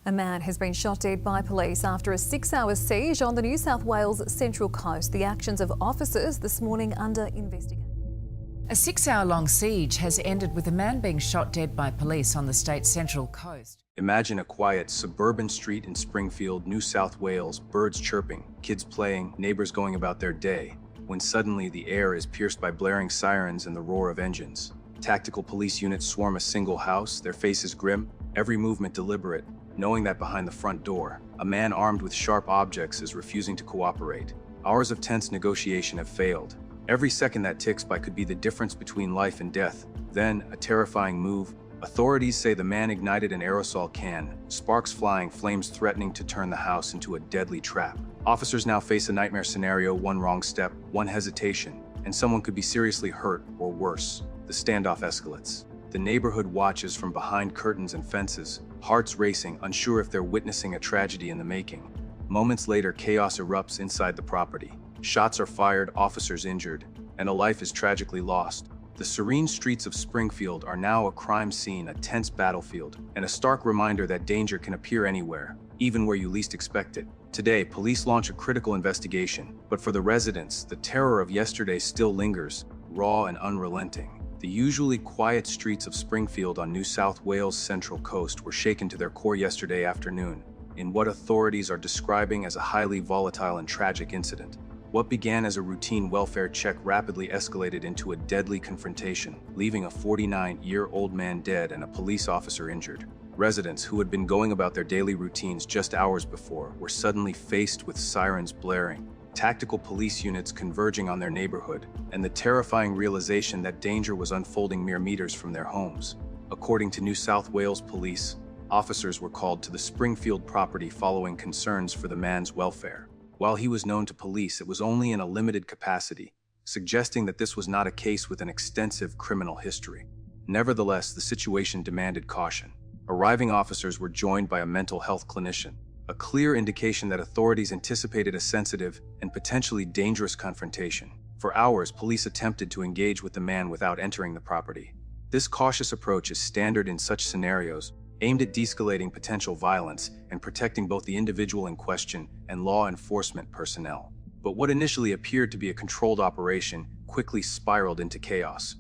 A man has been shot dead by police after a 6-hour siege on the New South Wales Central Coast. The actions of officers this morning under investigation. A 6-hour-long siege has ended with a man being shot dead by police on the state's Central Coast. Imagine a quiet suburban street in Springfield, New South Wales, birds chirping, kids playing, neighbors going about their day, when suddenly the air is pierced by blaring sirens and the roar of engines. Tactical police units swarm a single house, their faces grim, every movement deliberate, knowing that behind the front door, a man armed with sharp objects is refusing to cooperate. Hours of tense negotiation have failed. Every second that ticks by could be the difference between life and death. Then, a terrifying move. Authorities say the man ignited an aerosol can, sparks flying, flames threatening to turn the house into a deadly trap. Officers now face a nightmare scenario: one wrong step, one hesitation, and someone could be seriously hurt or worse. The standoff escalates. The neighborhood watches from behind curtains and fences, hearts racing, unsure if they're witnessing a tragedy in the making. Moments later, chaos erupts inside the property. Shots are fired, officers injured, and a life is tragically lost. The serene streets of Springfield are now a crime scene, a tense battlefield, and a stark reminder that danger can appear anywhere, even where you least expect it. Today, police launch a critical investigation, but for the residents, the terror of yesterday still lingers, raw and unrelenting. The usually quiet streets of Springfield on New South Wales' Central Coast were shaken to their core yesterday afternoon, in what authorities are describing as a highly volatile and tragic incident. What began as a routine welfare check rapidly escalated into a deadly confrontation, leaving a 49-year-old man dead and a police officer injured. Residents who had been going about their daily routines just hours before were suddenly faced with sirens blaring, tactical police units converging on their neighborhood, and the terrifying realization that danger was unfolding mere meters from their homes. According to New South Wales Police, officers were called to the Springfield property following concerns for the man's welfare. While he was known to police, it was only in a limited capacity, suggesting that this was not a case with an extensive criminal history. Nevertheless, the situation demanded caution. Arriving officers were joined by a mental health clinician, a clear indication that authorities anticipated a sensitive and potentially dangerous confrontation. For hours, police attempted to engage with the man without entering the property. This cautious approach is standard in such scenarios, aimed at de-escalating potential violence and protecting both the individual in question and law enforcement personnel. But what initially appeared to be a controlled operation quickly spiraled into chaos.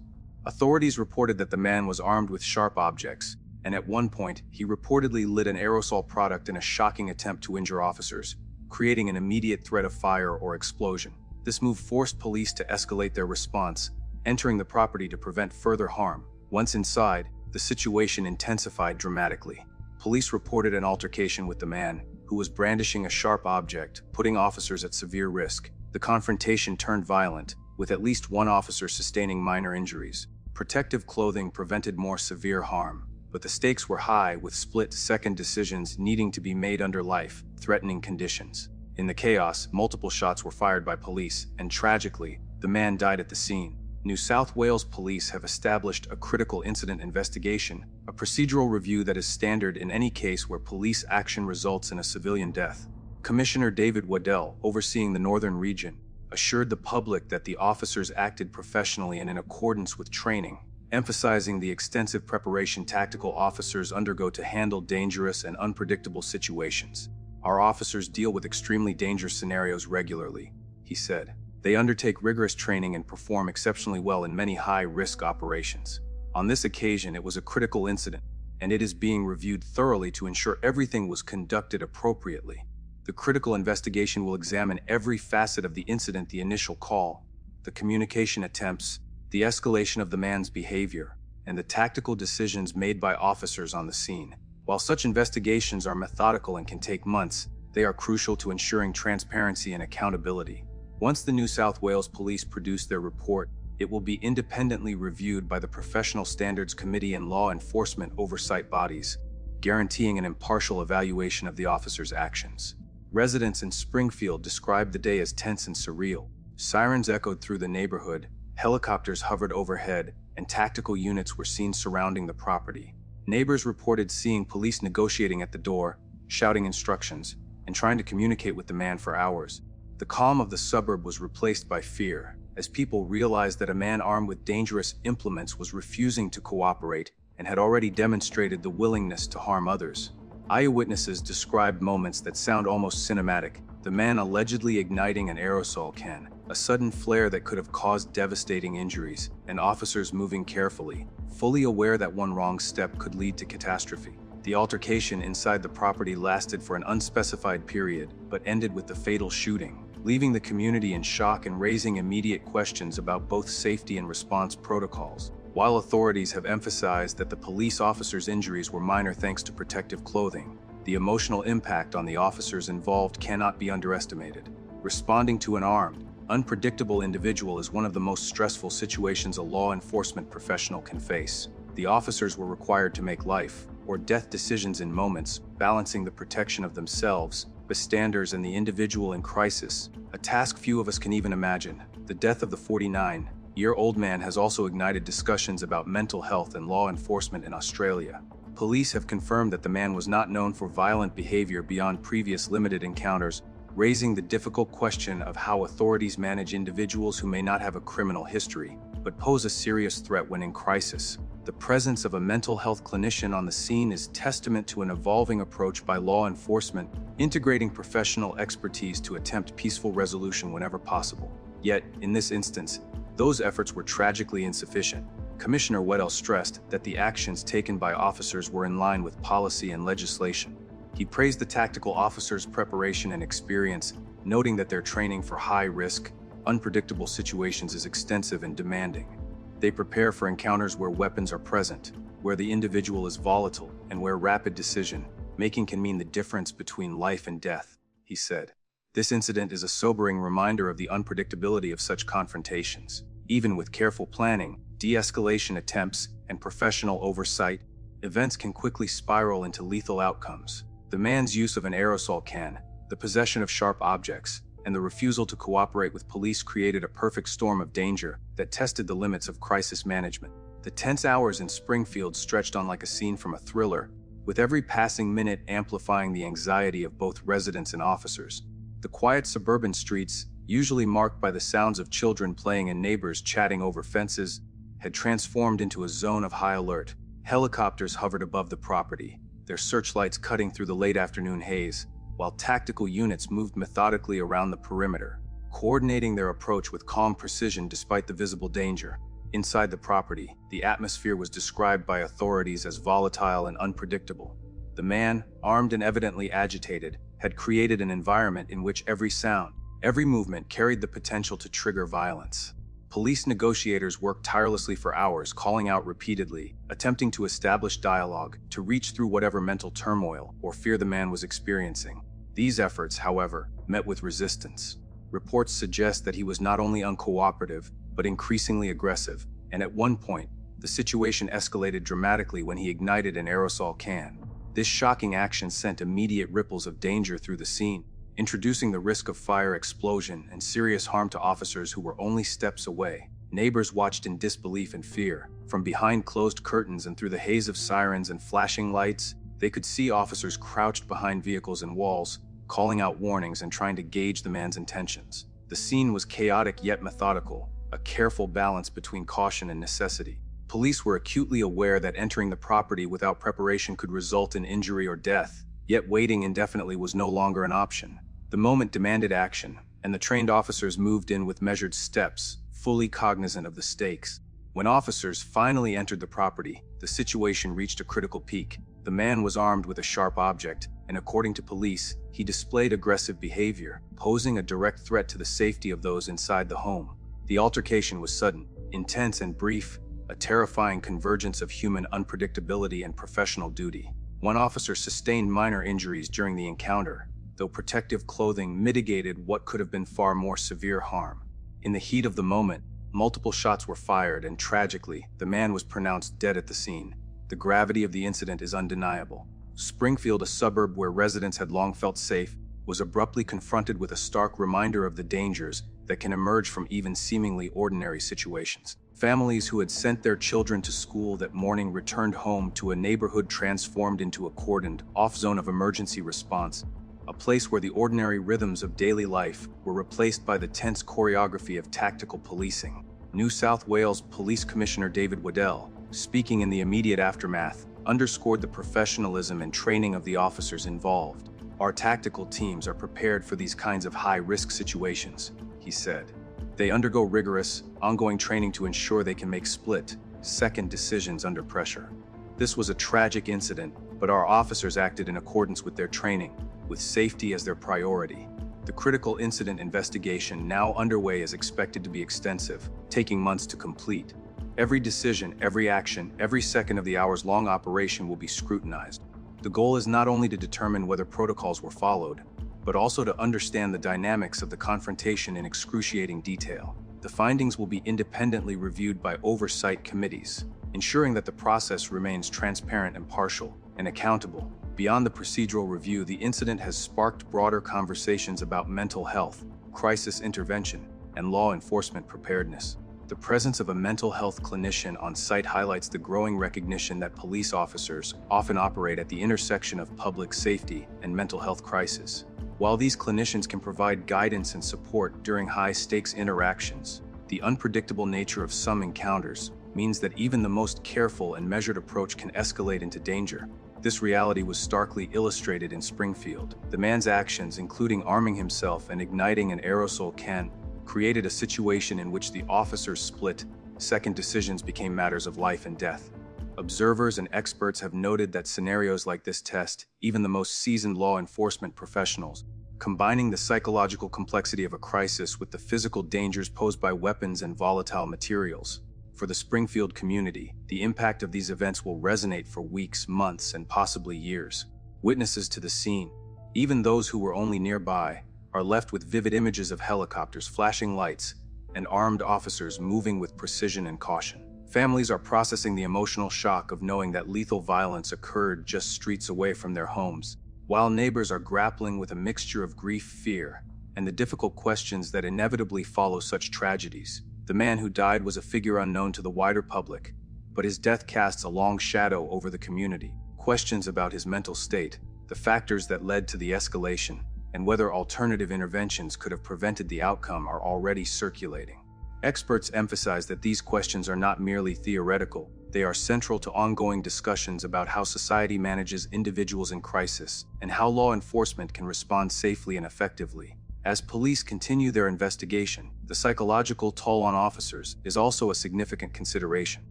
Authorities reported that the man was armed with sharp objects, and at one point, he reportedly lit an aerosol product in a shocking attempt to injure officers, creating an immediate threat of fire or explosion. This move forced police to escalate their response, entering the property to prevent further harm. Once inside, the situation intensified dramatically. Police reported an altercation with the man, who was brandishing a sharp object, putting officers at severe risk. The confrontation turned violent, with at least one officer sustaining minor injuries. Protective clothing prevented more severe harm, but the stakes were high, with split-second decisions needing to be made under life-threatening conditions. In the chaos, multiple shots were fired by police, and tragically, the man died at the scene. New South Wales Police have established a critical incident investigation, a procedural review that is standard in any case where police action results in a civilian death. Commissioner David Waddell, overseeing the northern region, assured the public that the officers acted professionally and in accordance with training, emphasizing the extensive preparation tactical officers undergo to handle dangerous and unpredictable situations. "Our officers deal with extremely dangerous scenarios regularly," he said. "They undertake rigorous training and perform exceptionally well in many high-risk operations. On this occasion, it was a critical incident, and it is being reviewed thoroughly to ensure everything was conducted appropriately. The critical investigation will examine every facet of the incident: the initial call, the communication attempts, the escalation of the man's behavior, and the tactical decisions made by officers on the scene. While such investigations are methodical and can take months, they are crucial to ensuring transparency and accountability. Once the New South Wales Police produce their report, it will be independently reviewed by the Professional Standards Committee and law enforcement oversight bodies, guaranteeing an impartial evaluation of the officers' actions." Residents in Springfield described the day as tense and surreal. Sirens echoed through the neighborhood, helicopters hovered overhead, and tactical units were seen surrounding the property. Neighbors reported seeing police negotiating at the door, shouting instructions, and trying to communicate with the man for hours. The calm of the suburb was replaced by fear, as people realized that a man armed with dangerous implements was refusing to cooperate and had already demonstrated the willingness to harm others. Eyewitnesses described moments that sound almost cinematic. The man allegedly igniting an aerosol can, a sudden flare that could have caused devastating injuries, and officers moving carefully, fully aware that one wrong step could lead to catastrophe. The altercation inside the property lasted for an unspecified period, but ended with the fatal shooting, leaving the community in shock and raising immediate questions about both safety and response protocols. While authorities have emphasized that the police officers' injuries were minor thanks to protective clothing, the emotional impact on the officers involved cannot be underestimated. Responding to an armed, unpredictable individual is one of the most stressful situations a law enforcement professional can face. The officers were required to make life or death decisions in moments, balancing the protection of themselves, bystanders, and the individual in crisis, a task few of us can even imagine. The death of the 49-year-old man has also ignited discussions about mental health and law enforcement in Australia. Police have confirmed that the man was not known for violent behavior beyond previous limited encounters, raising the difficult question of how authorities manage individuals who may not have a criminal history, but pose a serious threat when in crisis. The presence of a mental health clinician on the scene is testament to an evolving approach by law enforcement, integrating professional expertise to attempt peaceful resolution whenever possible. Yet, in this instance, those efforts were tragically insufficient. Commissioner Weddell stressed that the actions taken by officers were in line with policy and legislation. He praised the tactical officers' preparation and experience, noting that their training for high-risk, unpredictable situations is extensive and demanding. They prepare for encounters where weapons are present, where the individual is volatile, and where rapid decision-making can mean the difference between life and death, he said. This incident is a sobering reminder of the unpredictability of such confrontations. Even with careful planning, de-escalation attempts, and professional oversight, events can quickly spiral into lethal outcomes. The man's use of an aerosol can, the possession of sharp objects, and the refusal to cooperate with police created a perfect storm of danger that tested the limits of crisis management. The tense hours in Springfield stretched on like a scene from a thriller, with every passing minute amplifying the anxiety of both residents and officers. The quiet suburban streets, usually marked by the sounds of children playing and neighbors chatting over fences, had transformed into a zone of high alert. Helicopters hovered above the property, their searchlights cutting through the late afternoon haze, while tactical units moved methodically around the perimeter, coordinating their approach with calm precision despite the visible danger. Inside the property, the atmosphere was described by authorities as volatile and unpredictable. The man, armed and evidently agitated, had created an environment in which every sound, every movement carried the potential to trigger violence. Police negotiators worked tirelessly for hours, calling out repeatedly, attempting to establish dialogue, to reach through whatever mental turmoil or fear the man was experiencing. These efforts, however, met with resistance. Reports suggest that he was not only uncooperative, but increasingly aggressive, and at one point, the situation escalated dramatically when he ignited an aerosol can. This shocking action sent immediate ripples of danger through the scene, introducing the risk of fire explosion and serious harm to officers who were only steps away. Neighbors watched in disbelief and fear. From behind closed curtains and through the haze of sirens and flashing lights, they could see officers crouched behind vehicles and walls, calling out warnings and trying to gauge the man's intentions. The scene was chaotic yet methodical, a careful balance between caution and necessity. Police were acutely aware that entering the property without preparation could result in injury or death, yet waiting indefinitely was no longer an option. The moment demanded action, and the trained officers moved in with measured steps, fully cognizant of the stakes. When officers finally entered the property, the situation reached a critical peak. The man was armed with a sharp object, and according to police, he displayed aggressive behavior, posing a direct threat to the safety of those inside the home. The altercation was sudden, intense, and brief, a terrifying convergence of human unpredictability and professional duty. One officer sustained minor injuries during the encounter, though protective clothing mitigated what could have been far more severe harm. In the heat of the moment, multiple shots were fired, and tragically, the man was pronounced dead at the scene. The gravity of the incident is undeniable. Springfield, a suburb where residents had long felt safe, was abruptly confronted with a stark reminder of the dangers that can emerge from even seemingly ordinary situations. Families who had sent their children to school that morning returned home to a neighborhood transformed into a cordoned-off zone of emergency response, a place where the ordinary rhythms of daily life were replaced by the tense choreography of tactical policing. New South Wales Police Commissioner David Weddell, speaking in the immediate aftermath, underscored the professionalism and training of the officers involved. "Our tactical teams are prepared for these kinds of high-risk situations," he said. "They undergo rigorous, ongoing training to ensure they can make split-second decisions under pressure." This was a tragic incident, but our officers acted in accordance with their training, with safety as their priority. The critical incident investigation now underway is expected to be extensive, taking months to complete. Every decision, every action, every second of the hours-long operation will be scrutinized. The goal is not only to determine whether protocols were followed, but also to understand the dynamics of the confrontation in excruciating detail. The findings will be independently reviewed by oversight committees, ensuring that the process remains transparent, impartial, and accountable. Beyond the procedural review, the incident has sparked broader conversations about mental health, crisis intervention, and law enforcement preparedness. The presence of a mental health clinician on site highlights the growing recognition that police officers often operate at the intersection of public safety and mental health crisis. While these clinicians can provide guidance and support during high-stakes interactions, the unpredictable nature of some encounters means that even the most careful and measured approach can escalate into danger. This reality was starkly illustrated in Springfield. The man's actions, including arming himself and igniting an aerosol can, created a situation in which the officers' split-second decisions became matters of life and death. Observers and experts have noted that scenarios like this test even the most seasoned law enforcement professionals, combining the psychological complexity of a crisis with the physical dangers posed by weapons and volatile materials. For the Springfield community, the impact of these events will resonate for weeks, months, and possibly years. Witnesses to the scene, even those who were only nearby, are left with vivid images of helicopters, flashing lights, and armed officers moving with precision and caution. Families are processing the emotional shock of knowing that lethal violence occurred just streets away from their homes, while neighbors are grappling with a mixture of grief, fear, and the difficult questions that inevitably follow such tragedies. The man who died was a figure unknown to the wider public, but his death casts a long shadow over the community. Questions about his mental state, the factors that led to the escalation, and whether alternative interventions could have prevented the outcome are already circulating. Experts emphasize that these questions are not merely theoretical, they are central to ongoing discussions about how society manages individuals in crisis and how law enforcement can respond safely and effectively. As police continue their investigation, the psychological toll on officers is also a significant consideration.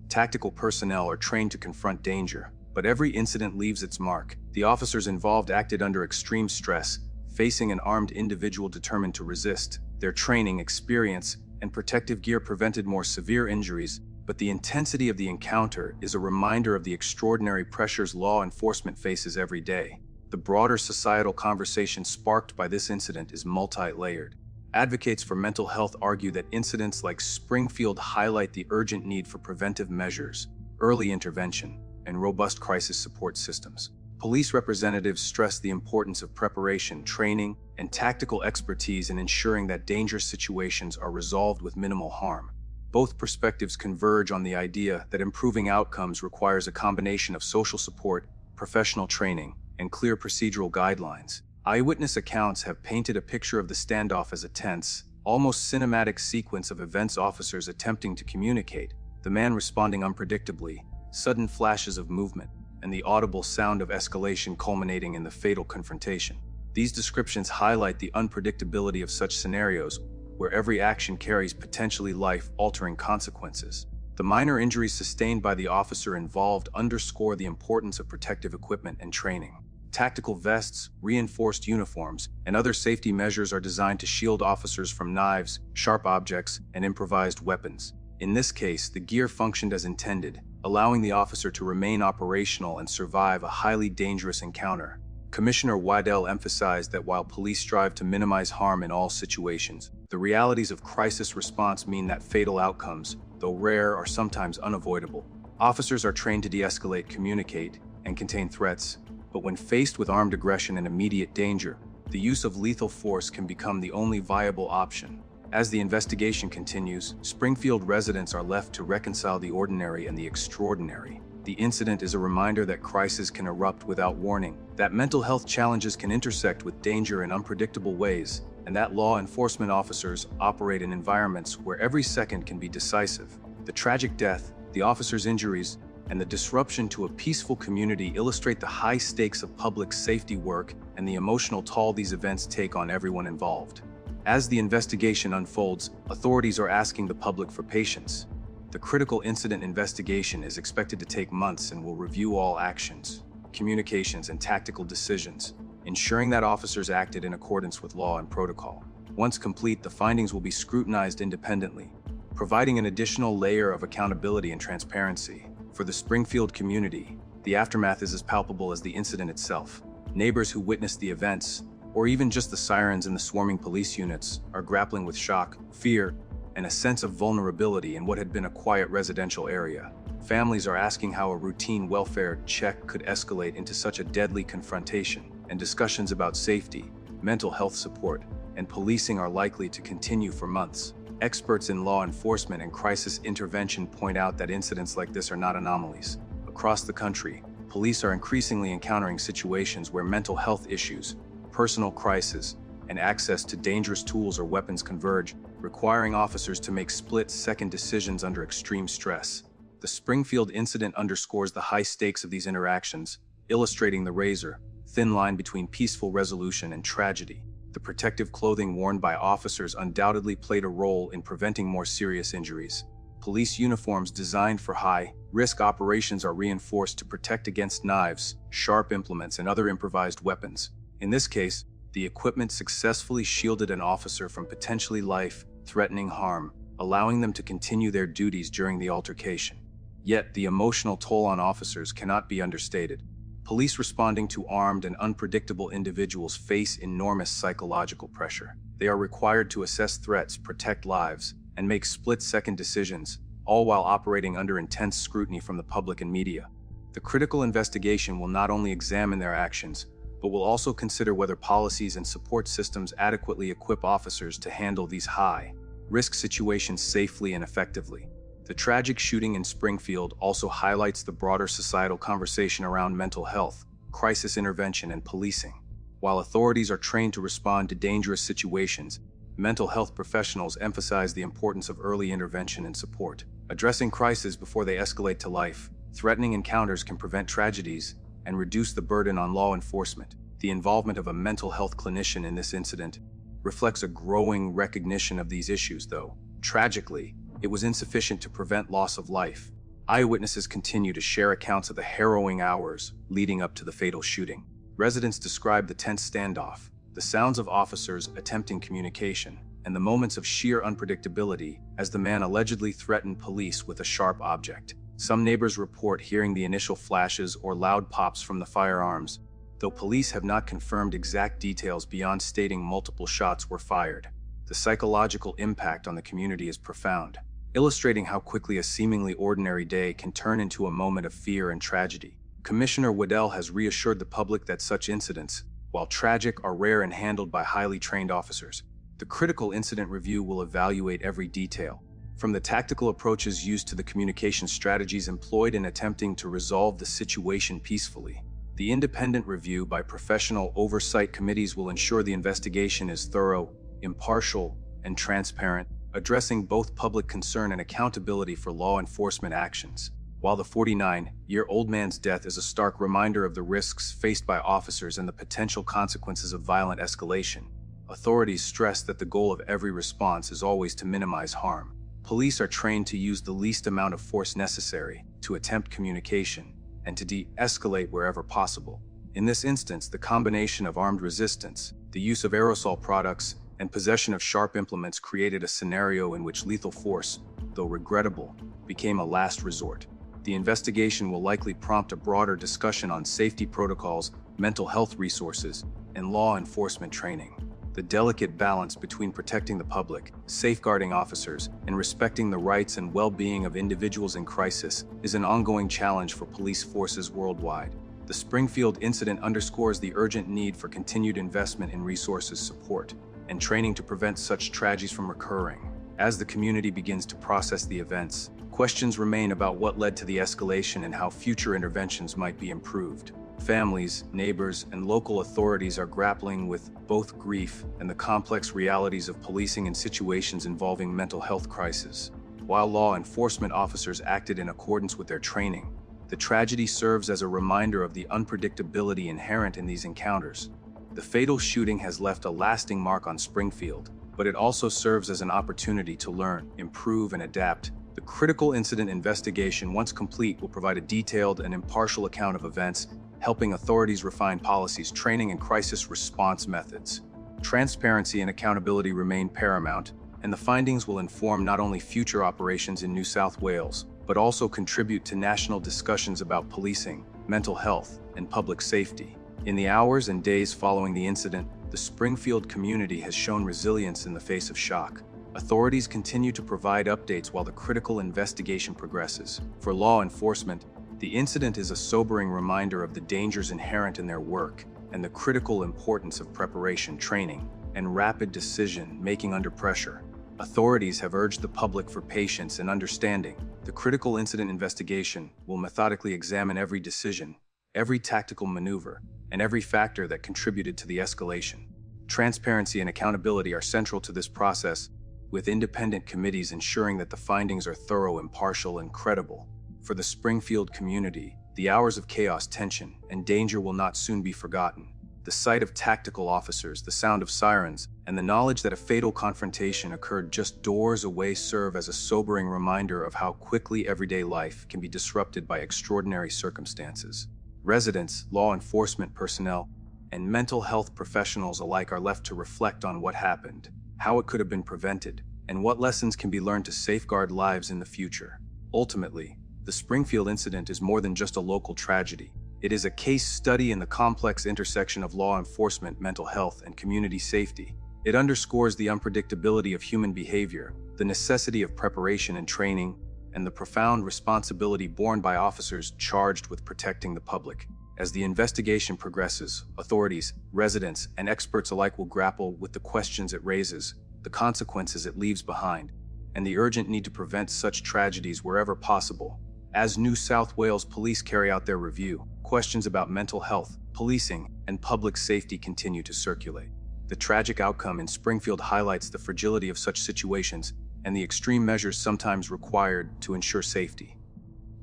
Tactical personnel are trained to confront danger, but every incident leaves its mark. The officers involved acted under extreme stress, facing an armed individual determined to resist. Their training, experience, and protective gear prevented more severe injuries, but the intensity of the encounter is a reminder of the extraordinary pressures law enforcement faces every day. The broader societal conversation sparked by this incident is multi-layered. Advocates for mental health argue that incidents like Springfield highlight the urgent need for preventive measures, early intervention, and robust crisis support systems. Police representatives stress the importance of preparation, training, and tactical expertise in ensuring that dangerous situations are resolved with minimal harm. Both perspectives converge on the idea that improving outcomes requires a combination of social support, professional training, and clear procedural guidelines. Eyewitness accounts have painted a picture of the standoff as a tense, almost cinematic sequence of events, officers attempting to communicate, the man responding unpredictably, sudden flashes of movement, and the audible sound of escalation culminating in the fatal confrontation. These descriptions highlight the unpredictability of such scenarios, where every action carries potentially life-altering consequences. The minor injuries sustained by the officer involved underscore the importance of protective equipment and training. Tactical vests, reinforced uniforms, and other safety measures are designed to shield officers from knives, sharp objects, and improvised weapons. In this case, the gear functioned as intended, allowing the officer to remain operational and survive a highly dangerous encounter. Commissioner Waddell emphasized that while police strive to minimize harm in all situations, the realities of crisis response mean that fatal outcomes, though rare, are sometimes unavoidable. Officers are trained to de-escalate, communicate, and contain threats, but when faced with armed aggression and immediate danger, the use of lethal force can become the only viable option. As the investigation continues, Springfield residents are left to reconcile the ordinary and the extraordinary. The incident is a reminder that crises can erupt without warning, that mental health challenges can intersect with danger in unpredictable ways, and that law enforcement officers operate in environments where every second can be decisive. The tragic death, the officer's injuries, and the disruption to a peaceful community illustrate the high stakes of public safety work and the emotional toll these events take on everyone involved. As the investigation unfolds, authorities are asking the public for patience. The critical incident investigation is expected to take months and will review all actions, communications, and tactical decisions, ensuring that officers acted in accordance with law and protocol. Once complete, the findings will be scrutinized independently, providing an additional layer of accountability and transparency. For the Springfield community, the aftermath is as palpable as the incident itself. Neighbors who witnessed the events, or even just the sirens and the swarming police units, are grappling with shock, fear, and a sense of vulnerability in what had been a quiet residential area. Families are asking how a routine welfare check could escalate into such a deadly confrontation, and discussions about safety, mental health support, and policing are likely to continue for months. Experts in law enforcement and crisis intervention point out that incidents like this are not anomalies. Across the country, police are increasingly encountering situations where mental health issues, personal crisis, and access to dangerous tools or weapons converge, requiring officers to make split-second decisions under extreme stress. The Springfield incident underscores the high stakes of these interactions, illustrating the razor-thin line between peaceful resolution and tragedy. The protective clothing worn by officers undoubtedly played a role in preventing more serious injuries. Police uniforms designed for high-risk operations are reinforced to protect against knives, sharp implements, and other improvised weapons. In this case, the equipment successfully shielded an officer from potentially life-threatening harm, allowing them to continue their duties during the altercation. Yet, the emotional toll on officers cannot be understated. Police responding to armed and unpredictable individuals face enormous psychological pressure. They are required to assess threats, protect lives, and make split-second decisions, all while operating under intense scrutiny from the public and media. The critical investigation will not only examine their actions, but will also consider whether policies and support systems adequately equip officers to handle these high-risk situations safely and effectively. The tragic shooting in Springfield also highlights the broader societal conversation around mental health, crisis intervention, and policing. While authorities are trained to respond to dangerous situations, mental health professionals emphasize the importance of early intervention and support. Addressing crises before they escalate to life-threatening encounters can prevent tragedies and reduce the burden on law enforcement. The involvement of a mental health clinician in this incident reflects a growing recognition of these issues, though, tragically, it was insufficient to prevent loss of life. Eyewitnesses continue to share accounts of the harrowing hours leading up to the fatal shooting. Residents describe the tense standoff, the sounds of officers attempting communication, and the moments of sheer unpredictability as the man allegedly threatened police with a sharp object. Some neighbors report hearing the initial flashes or loud pops from the firearms, though police have not confirmed exact details beyond stating multiple shots were fired. The psychological impact on the community is profound, illustrating how quickly a seemingly ordinary day can turn into a moment of fear and tragedy. Commissioner Waddell has reassured the public that such incidents, while tragic, are rare and handled by highly trained officers. The critical incident review will evaluate every detail, from the tactical approaches used to the communication strategies employed in attempting to resolve the situation peacefully. The independent review by professional oversight committees will ensure the investigation is thorough, impartial, and transparent, addressing both public concern and accountability for law enforcement actions. While the 49-year-old man's death is a stark reminder of the risks faced by officers and the potential consequences of violent escalation, authorities stress that the goal of every response is always to minimize harm. Police are trained to use the least amount of force necessary to attempt communication and to de-escalate wherever possible. In this instance, the combination of armed resistance, the use of aerosol products, and possession of sharp implements created a scenario in which lethal force, though regrettable, became a last resort. The investigation will likely prompt a broader discussion on safety protocols, mental health resources, and law enforcement training. The delicate balance between protecting the public, safeguarding officers, and respecting the rights and well-being of individuals in crisis is an ongoing challenge for police forces worldwide. The Springfield incident underscores the urgent need for continued investment in resources, support, and training to prevent such tragedies from recurring. As the community begins to process the events, questions remain about what led to the escalation and how future interventions might be improved. Families, neighbors, and local authorities are grappling with both grief and the complex realities of policing in situations involving mental health crises. While law enforcement officers acted in accordance with their training, The tragedy serves as a reminder of the unpredictability inherent in these encounters. The fatal shooting has left a lasting mark on Springfield, but it also serves as an opportunity to learn, improve, and adapt. The critical incident investigation, once complete, will provide a detailed and impartial account of events, helping authorities refine policies, training, and crisis response methods. Transparency and accountability remain paramount, and the findings will inform not only future operations in New South Wales, but also contribute to national discussions about policing, mental health, and public safety. In the hours and days following the incident, the Springfield community has shown resilience in the face of shock. Authorities continue to provide updates while the critical investigation progresses. For law enforcement, the incident is a sobering reminder of the dangers inherent in their work and the critical importance of preparation, training, and rapid decision-making under pressure. Authorities have urged the public for patience and understanding. The critical incident investigation will methodically examine every decision, every tactical maneuver, and every factor that contributed to the escalation. Transparency and accountability are central to this process, with independent committees ensuring that the findings are thorough, impartial, and credible. For the Springfield community, the hours of chaos, tension, and danger will not soon be forgotten. The sight of tactical officers, the sound of sirens, and the knowledge that a fatal confrontation occurred just doors away serve as a sobering reminder of how quickly everyday life can be disrupted by extraordinary circumstances. Residents, law enforcement personnel, and mental health professionals alike are left to reflect on what happened, how it could have been prevented, and what lessons can be learned to safeguard lives in the future. Ultimately, the Springfield incident is more than just a local tragedy. It is a case study in the complex intersection of law enforcement, mental health, and community safety. It underscores the unpredictability of human behavior, the necessity of preparation and training, and the profound responsibility borne by officers charged with protecting the public. As the investigation progresses, authorities, residents, and experts alike will grapple with the questions it raises, the consequences it leaves behind, and the urgent need to prevent such tragedies wherever possible. As New South Wales Police carry out their review, questions about mental health, policing, and public safety continue to circulate. The tragic outcome in Springfield highlights the fragility of such situations and the extreme measures sometimes required to ensure safety.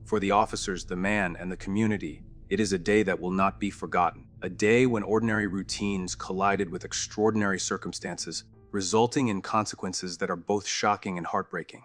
For the officers, the man, and the community, it is a day that will not be forgotten. A day when ordinary routines collided with extraordinary circumstances, resulting in consequences that are both shocking and heartbreaking.